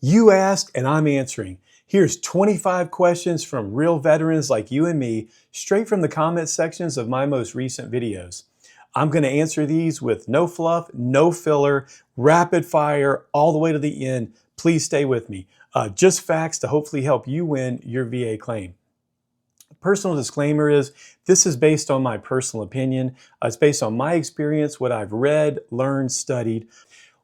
You asked and I'm answering. Here's 25 questions from real veterans like you and me, straight from the comment sections of my most recent videos. I'm going to answer these with no fluff, no filler, rapid fire, all the way to the end. Please stay with me. Just facts to hopefully help you win your VA claim. Personal disclaimer is this is based on my personal opinion. It's based on my experience, what I've read, learned, studied.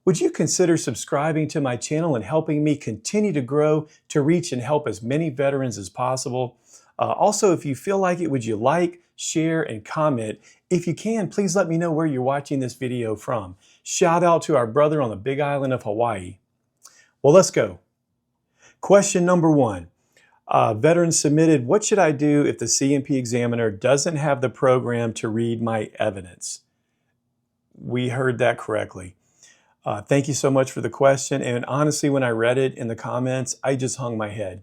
Would you consider subscribing to my channel and helping me continue to grow to reach and help as many veterans as possible? Also, if you feel like it, would you like, share, and comment? If you can, please let me know where you're watching this video from. Shout out to our brother on the big island of Hawaii. Well, let's go. Question number 1. Veteran submitted, what should I do if the C&P examiner doesn't have the program to read my evidence? We heard that correctly. Thank you so much for the question. And honestly, when I read it in the comments, I just hung my head.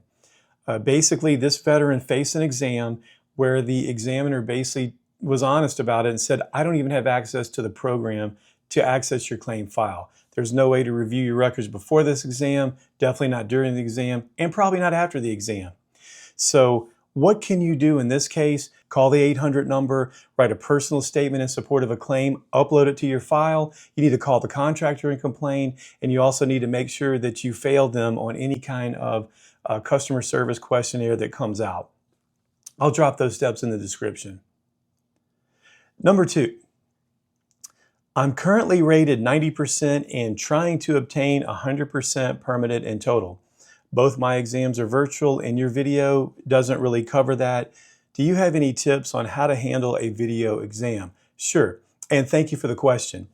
Basically, this veteran faced an exam where the examiner basically was honest about it and said, I don't even have access to the program to access your claim file. There's no way to review your records before this exam, definitely not during the exam, and probably not after the exam. So what can you do in this case? Call the 800 number, write a personal statement in support of a claim, upload it to your file. You need to call the contractor and complain, and you also need to make sure that you failed them on any kind of customer service questionnaire that comes out. I'll drop those steps in the description. Number 2. I'm currently rated 90% and trying to obtain 100% permanent in total. Both my exams are virtual and your video doesn't really cover that. Do you have any tips on how to handle a video exam? Sure, and thank you for the question.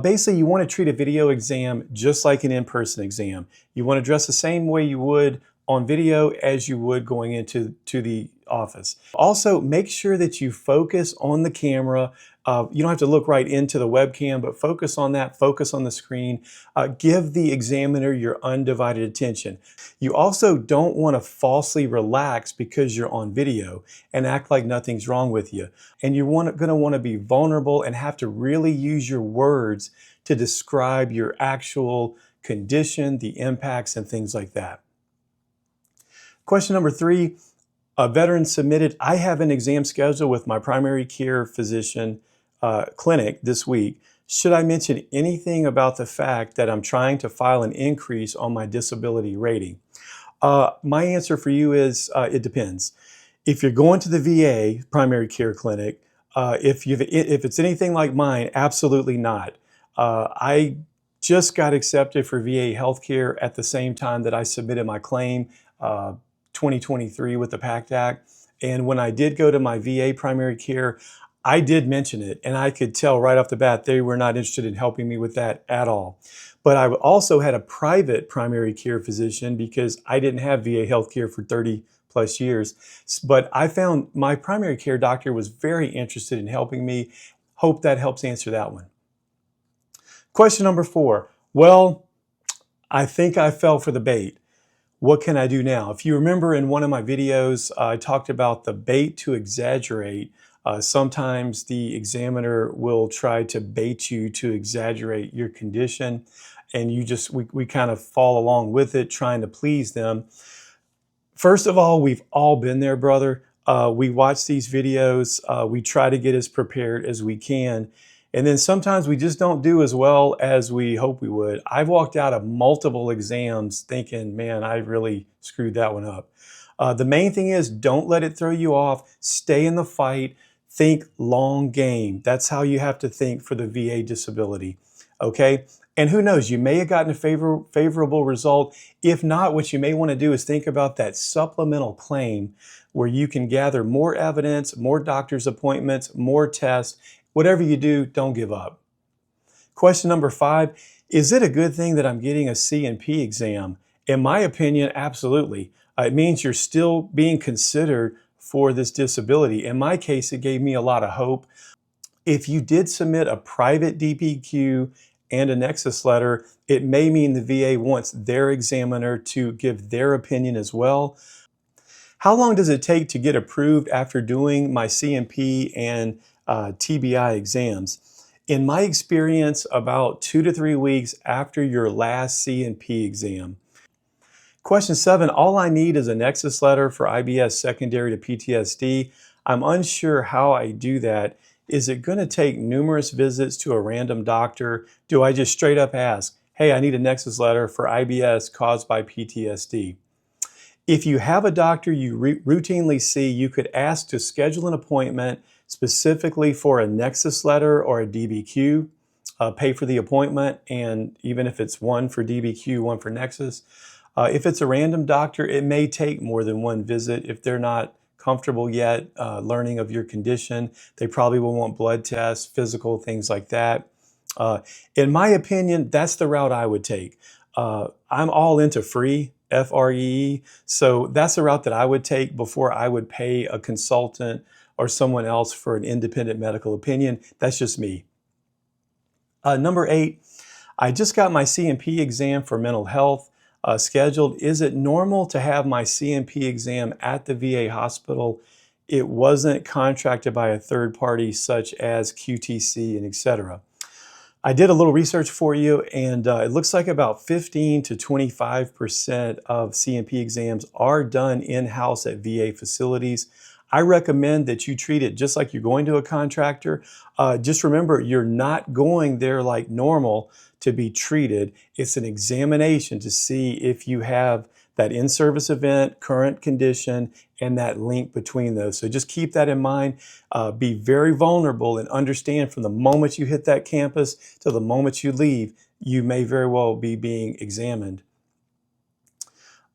Basically, you want to treat a video exam just like an in-person exam. You want to dress the same way you would on video as you would going into the office. Also, make sure that you focus on the camera. You don't have to look right into the webcam, but focus on that, focus on the screen. Give the examiner your undivided attention. You also don't want to falsely relax because you're on video and act like nothing's wrong with you. And you're going to want to be vulnerable and have to really use your words to describe your actual condition, the impacts, and things like that. Question number 3, a veteran submitted, I have an exam scheduled with my primary care physician clinic this week. Should I mention anything about the fact that I'm trying to file an increase on my disability rating? My answer for you is it depends. If you're going to the VA primary care clinic, if it's anything like mine, absolutely not. I just got accepted for VA healthcare at the same time that I submitted my claim 2023 with the PACT Act. And when I did go to my VA primary care, I did mention it, and I could tell right off the bat they were not interested in helping me with that at all. But I also had a private primary care physician because I didn't have VA healthcare for 30 plus years. But I found my primary care doctor was very interested in helping me. Hope that helps answer that one. Question number 4. Well, I think I fell for the bait. What can I do now? If you remember in one of my videos, I talked about the bait to exaggerate. Sometimes the examiner will try to bait you to exaggerate your condition, and we kind of fall along with it, trying to please them. First of all, we've all been there, brother. We watch these videos. We try to get as prepared as we can. And then sometimes we just don't do as well as we hope we would. I've walked out of multiple exams thinking, man, I really screwed that one up. The main thing is don't let it throw you off. Stay in the fight. Think long game. That's how you have to think for the VA disability. Okay? And who knows, you may have gotten a favorable result. If not, what you may want to do is think about that supplemental claim where you can gather more evidence, more doctor's appointments, more tests. Whatever you do, don't give up. Question number 5, is it a good thing that I'm getting a C&P exam? In my opinion, absolutely. It means you're still being considered for this disability. In my case, it gave me a lot of hope. If you did submit a private DBQ and a Nexus letter, it may mean the VA wants their examiner to give their opinion as well. How long does it take to get approved after doing my C&P and TBI exams? In my experience, about 2 to 3 weeks after your last C&P exam. Question 7, all I need is a Nexus letter for IBS secondary to PTSD. I'm unsure how I do that. Is it going to take numerous visits to a random doctor? Do I just straight up ask, hey, I need a Nexus letter for IBS caused by PTSD? If you have a doctor you routinely see, you could ask to schedule an appointment specifically for a Nexus letter or a DBQ. Pay for the appointment, and even if it's one for DBQ, one for Nexus. If it's a random doctor, it may take more than one visit. If they're not comfortable yet learning of your condition, they probably will want blood tests, physical, things like that. In my opinion, that's the route I would take. I'm all into free, F-R-E-E, so that's the route that I would take before I would pay a consultant or someone else for an independent medical opinion. That's just me. Number 8, I just got my C&P exam for mental health scheduled. Is it normal to have my C&P exam at the VA hospital? It wasn't contracted by a third party such as QTC and etc. I did a little research for you, and it looks like about 15 to 25% of C&P exams are done in-house at VA facilities. I recommend that you treat it just like you're going to a contractor. Just remember, you're not going there like normal to be treated. It's an examination to see if you have that in-service event, current condition, and that link between those. So just keep that in mind. Be very vulnerable and understand from the moment you hit that campus to the moment you leave, you may very well be being examined.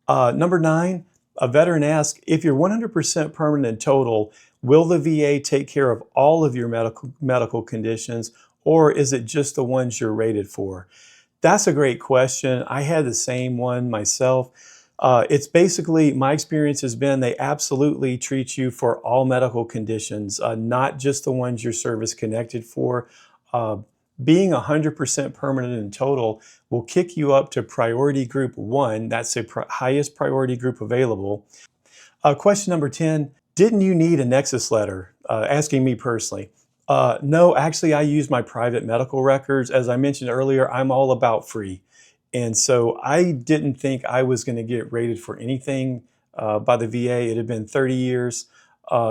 Number 9, a veteran asks, if you're 100% permanent and total, will the VA take care of all of your medical conditions, or is it just the ones you're rated for? That's a great question. I had the same one myself. It's basically, my experience has been they absolutely treat you for all medical conditions, not just the ones you're service connected for. Being 100% permanent and total will kick you up to priority group 1. That's the highest priority group available. Question number 10, didn't you need a Nexus letter? Asking me personally. No, actually I use my private medical records. As I mentioned earlier, I'm all about free. And so I didn't think I was going to get rated for anything by the VA. It had been 30 years.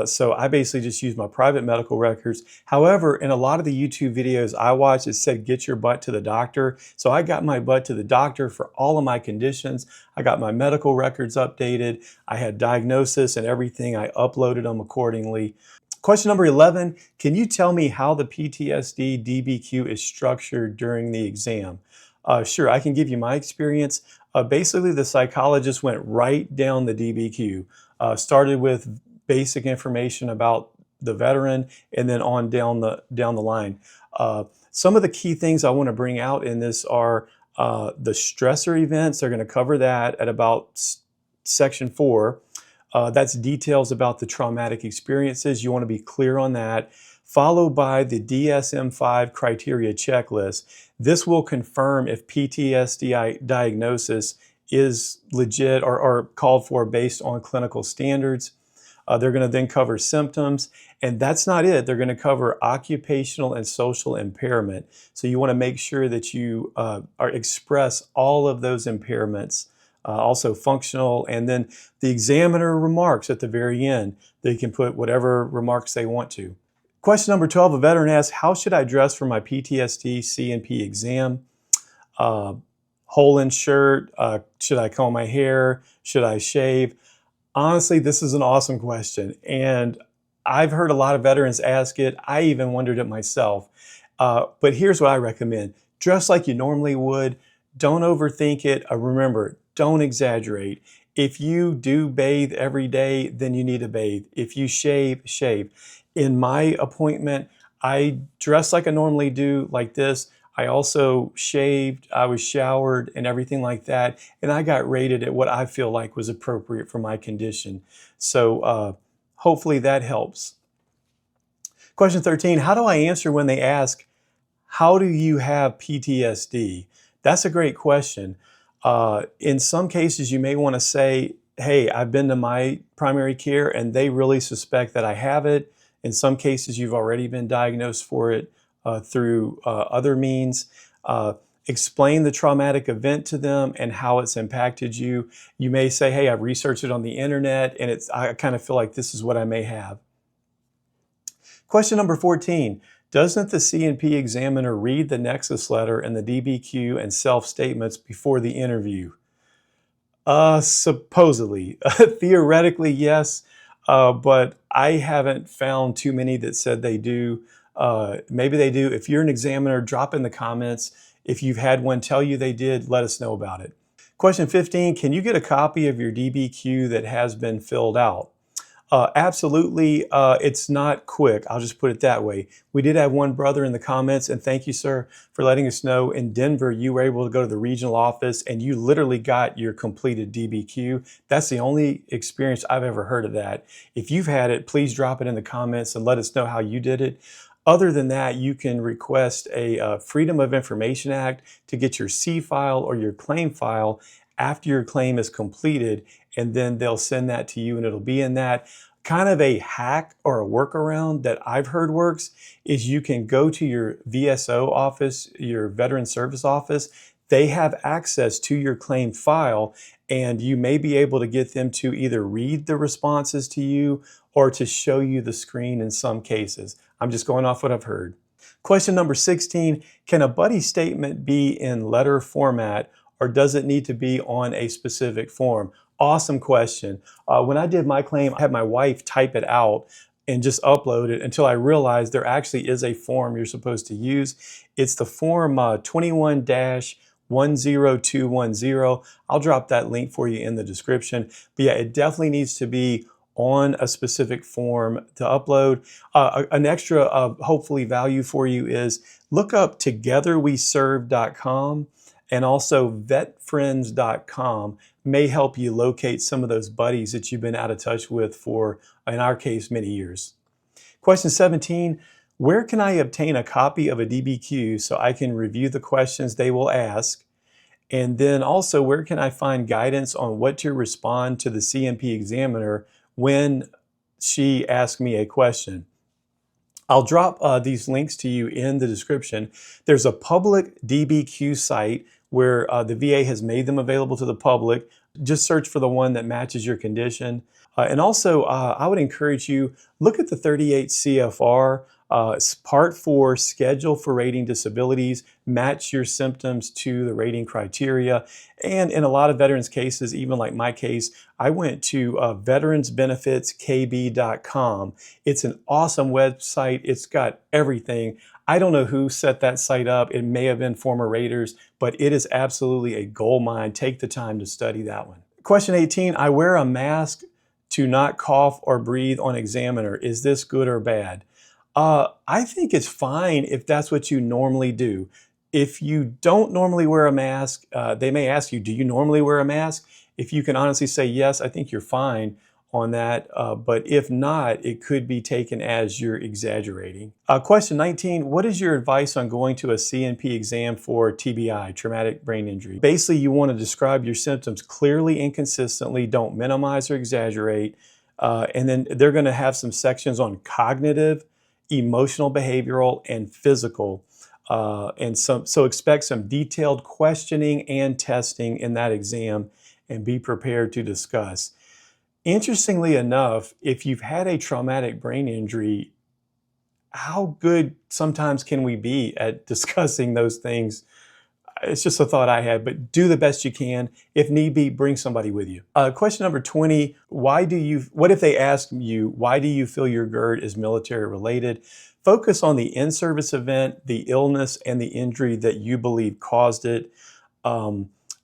So I basically just used my private medical records. However, in a lot of the YouTube videos I watched, it said, get your butt to the doctor. So I got my butt to the doctor for all of my conditions. I got my medical records updated. I had diagnosis and everything. I uploaded them accordingly. Question number 11, can you tell me how the PTSD DBQ is structured during the exam? Sure, I can give you my experience. Basically, the psychologist went right down the DBQ, started with basic information about the veteran, and then on down the line. Some of the key things I want to bring out in this are the stressor events. They're going to cover that at about section 4. That's details about the traumatic experiences. You want to be clear on that. Followed by the DSM-5 criteria checklist. This will confirm if PTSD diagnosis is legit or called for based on clinical standards. They're going to then cover symptoms, and that's not it. They're going to cover occupational and social impairment. So you want to make sure that you express all of those impairments, also functional, and then the examiner remarks at the very end. They can put whatever remarks they want to. Question number 12, a veteran asks, how should I dress for my PTSD C&P exam? Hole in shirt, should I comb my hair, should I shave? Honestly, this is an awesome question, and I've heard a lot of veterans ask it. I even wondered it myself, but here's what I recommend. Dress like you normally would. Don't overthink it. Remember, don't exaggerate. If you do bathe every day, then you need to bathe. If you shave, shave. In my appointment, I dress like I normally do, like this. I also shaved, I was showered and everything like that. And I got rated at what I feel like was appropriate for my condition. So hopefully that helps. Question 13, how do I answer when they ask, how do you have PTSD? That's a great question. In some cases, you may want to say, hey, I've been to my primary care and they really suspect that I have it. In some cases, you've already been diagnosed for it through other means. Explain the traumatic event to them and how it's impacted you. You may say, hey, I've researched it on the internet and I kind of feel like this is what I may have. Question number 14. Doesn't the C&P examiner read the Nexus letter and the DBQ and self-statements before the interview? Supposedly. Theoretically, yes, but I haven't found too many that said they do. Maybe they do. If you're an examiner, drop in the comments. If you've had one tell you they did, let us know about it. Question 15, can you get a copy of your DBQ that has been filled out? Absolutely. It's not quick. I'll just put it that way. We did have one brother in the comments, and thank you, sir, for letting us know in Denver you were able to go to the regional office and you literally got your completed DBQ. That's the only experience I've ever heard of that. If you've had it, please drop it in the comments and let us know how you did it. Other than that, you can request a Freedom of Information Act to get your C file or your claim file after your claim is completed, and then they'll send that to you and it'll be in that. Kind of a hack or a workaround that I've heard works is you can go to your VSO office, your Veteran Service Office. They have access to your claim file, and you may be able to get them to either read the responses to you or to show you the screen in some cases. I'm just going off what I've heard. Question number 16, can a buddy statement be in letter format or does it need to be on a specific form? Awesome question. When I did my claim, I had my wife type it out and just upload it until I realized there actually is a form you're supposed to use. It's the form 21-10210. I'll drop that link for you in the description. But yeah, it definitely needs to be on a specific form to upload. An extra hopefully value for you is look up togetherweserve.com and also vetfriends.com may help you locate some of those buddies that you've been out of touch with for, in our case, many years. Question 17, where can I obtain a copy of a DBQ so I can review the questions they will ask? And then also, where can I find guidance on what to respond to the C&P examiner when she asks me a question? I'll drop these links to you in the description. There's a public DBQ site where the VA has made them available to the public. Just search for the one that matches your condition. And also, I would encourage you, look at the 38 CFR, Part 4, Schedule for Rating Disabilities, match your symptoms to the rating criteria. And in a lot of veterans cases, even like my case, I went to veteransbenefitskb.com. It's an awesome website. It's got everything. I don't know who set that site up. It may have been former raters, but it is absolutely a gold mine. Take the time to study that one. Question 18, I wear a mask to not cough or breathe on examiner. Is this good or bad? I think it's fine if that's what you normally do. If you don't normally wear a mask, they may ask you, do you normally wear a mask? If you can honestly say yes, I think you're fine on that. But if not, it could be taken as you're exaggerating. Question 19, what is your advice on going to a C&P exam for TBI, traumatic brain injury? Basically, you want to describe your symptoms clearly and consistently. Don't minimize or exaggerate. And then they're going to have some sections on cognitive, emotional, behavioral, and physical. So expect some detailed questioning and testing in that exam and be prepared to discuss. Interestingly enough, if you've had a traumatic brain injury, how good sometimes can we be at discussing those things? It's just a thought I had, but do the best you can. If need be, bring somebody with you. Question number 20, what if they ask you, why do you feel your GERD is military related? Focus on the in-service event, the illness, and the injury that you believe caused it.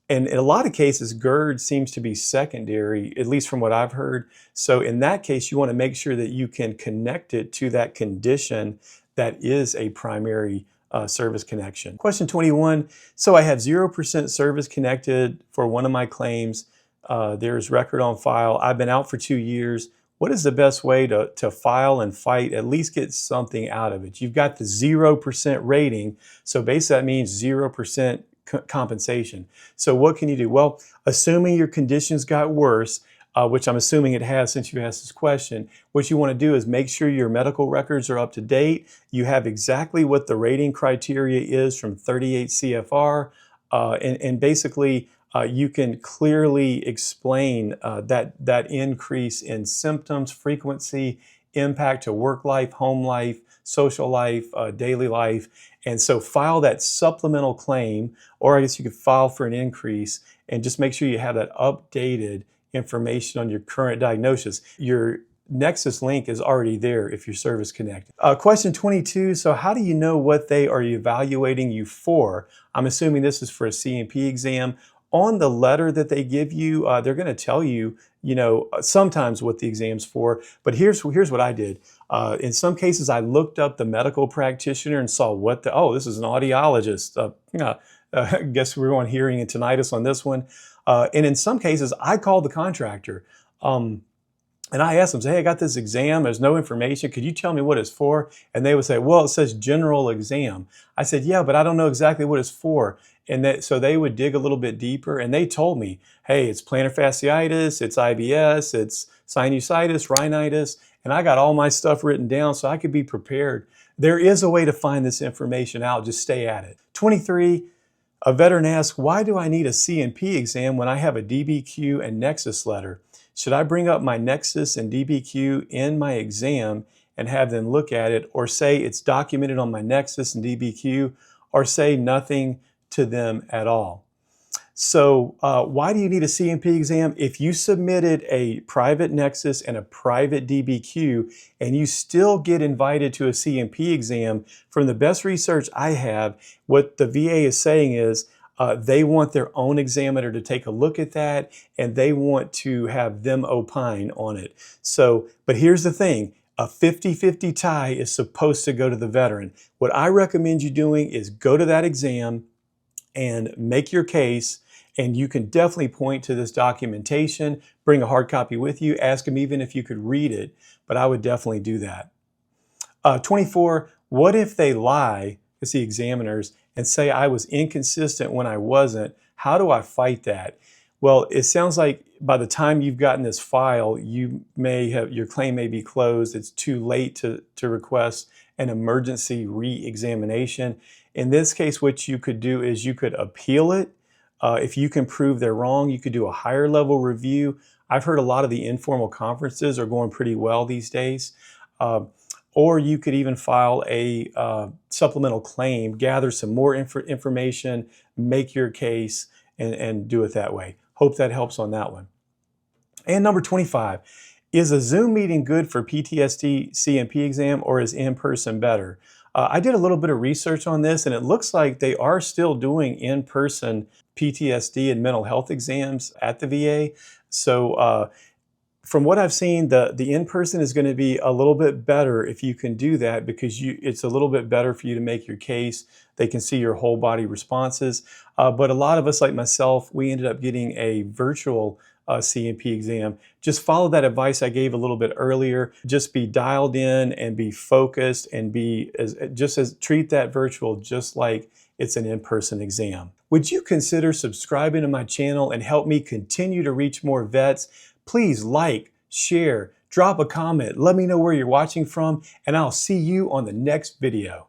And in a lot of cases, GERD seems to be secondary, at least from what I've heard. So in that case, you want to make sure that you can connect it to that condition that is a primary service connection. Question 21, so I have 0% service connected for one of my claims. There's record on file. I've been out for 2 years. What is the best way to file and fight, at least get something out of it? You've got the 0% rating, so basically that means 0% compensation. So what can you do? Well, assuming your conditions got worse, which I'm assuming it has since you asked this question, what you want to do is make sure your medical records are up to date. You have exactly what the rating criteria is from 38 CFR, and basically you can clearly explain that increase in symptoms, frequency, impact to work life, home life, social life, daily life. And so file that supplemental claim, or I guess you could file for an increase, and just make sure you have that updated information on your current diagnosis. Your Nexus link is already there if you're service connected. Question 22, so how do you know what they are evaluating you for? I'm assuming this is for a C&P exam. On the letter that they give you, they're going to tell you, sometimes what the exam's for, but here's what I did. In some cases, I looked up the medical practitioner and saw this is an audiologist. I guess we're on hearing and tinnitus on this one. And in some cases, I called the contractor. And I asked them, hey, I got this exam. There's no information. Could you tell me what it's for? And they would say, well, it says general exam. I said, yeah, but I don't know exactly what it's for. And so they would dig a little bit deeper, and they told me, hey, it's plantar fasciitis, it's IBS, it's sinusitis, rhinitis, and I got all my stuff written down so I could be prepared. There is a way to find this information out. Just stay at it. 23, a veteran asks, why do I need a C&P exam when I have a DBQ and Nexus letter? Should I bring up my Nexus and DBQ in my exam and have them look at it, or say it's documented on my Nexus and DBQ, or say nothing to them at all? So why do you need a C&P exam? If you submitted a private Nexus and a private DBQ and you still get invited to a C&P exam, from the best research I have, what the VA is saying is they want their own examiner to take a look at that, and they want to have them opine on it. So, but here's the thing. A 50-50 tie is supposed to go to the veteran. What I recommend you doing is go to that exam and make your case, and you can definitely point to this documentation, bring a hard copy with you, ask them even if you could read it, but I would definitely do that. 24, what if they lie, it's the examiners, and say I was inconsistent when I wasn't? How do I fight that? Well, it sounds like by the time you've gotten this file, your claim may be closed. It's too late to request an emergency re-examination. In this case, what you could do is you could appeal it. If you can prove they're wrong, you could do a higher level review. I've heard a lot of the informal conferences are going pretty well these days. Or you could even file a supplemental claim, gather some more information, make your case, and do it that way. Hope that helps on that one. And number 25, is a Zoom meeting good for PTSD C&P exam, or is in-person better? I did a little bit of research on this, and it looks like they are still doing in-person PTSD and mental health exams at the VA. So from what I've seen, the in-person is going to be a little bit better if you can do that, because it's a little bit better for you to make your case. They can see your whole body responses. But a lot of us, like myself, we ended up getting a virtual C&P exam. Just follow that advice I gave a little bit earlier. Just be dialed in and be focused, and treat that virtual just like it's an in-person exam. Would you consider subscribing to my channel and help me continue to reach more vets? Please like, share, drop a comment, let me know where you're watching from, and I'll see you on the next video.